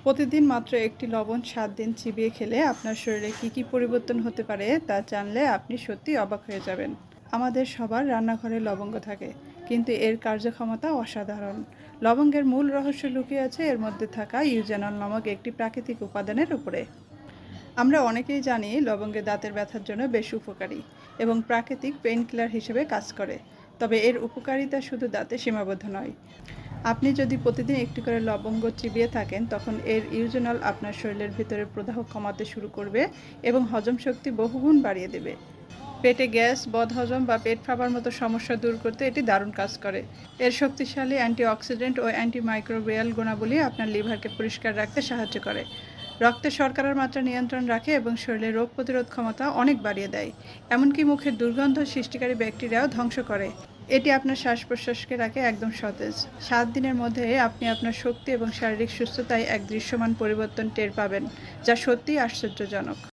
প্রতিদিন মাত্র একটি লবণ ৭ দিন চিবিয়ে খেলে আপনার শরীরে কী পরিবর্তন হতে পারে তা জানলে আপনি সত্যিই অবাক হয়ে যাবেন। আমাদের সবার রান্নাঘরে লবঙ্গ থাকে, কিন্তু এর কার্যক্ষমতা অসাধারণ। লবঙ্গের মূল রহস্য লুকিয়ে আছে এর মধ্যে থাকা ইউজেনল নামক একটি প্রাকৃতিক উপাদানের উপরে। আমরা অনেকেই জানি লবঙ্গের দাঁতের ব্যথার জন্য বেশ উপকারী এবং প্রাকৃতিক পেইনকিলার হিসেবে কাজ করে। তবে এর উপকারিতা শুধু দাঁতে সীমাবদ্ধ নয়। আপনি যদি প্রতিদিন একটু করে লবঙ্গ চিবিয়ে থাকেন, তখন এর ইউজেনল আপনার শরীরের ভিতরে প্রদাহ কমাতে শুরু করবে এবং হজম শক্তি বহুগুণ বাড়িয়ে দেবে। পেটে গ্যাস, বদহজম বা পেট ফাঁপার মতো সমস্যা দূর করতে এটি দারুণ কাজ করে। এর শক্তিশালী অ্যান্টিঅক্সিডেন্ট ও অ্যান্টিমাইক্রোবিয়াল গুণাবলী আপনার লিভারকে পরিষ্কার রাখতে সাহায্য করে, রক্তে শর্করার মাত্রা নিয়ন্ত্রণ রাখে এবং শরীরের রোগ প্রতিরোধ ক্ষমতা অনেক বাড়িয়ে দেয়। এমনকি মুখের দুর্গন্ধ সৃষ্টিকারী ব্যাকটেরিয়াও ধ্বংস করে। এটি আপনার শ্বাস প্রশ্বাসকে রাখে একদম সতেজ। ৭ দিনের মধ্যে আপনি আপনার শক্তি এবং শারীরিক সুস্থতায় এক দৃশ্যমান পরিবর্তন টের পাবেন, যা সত্যিই আশ্চর্যজনক।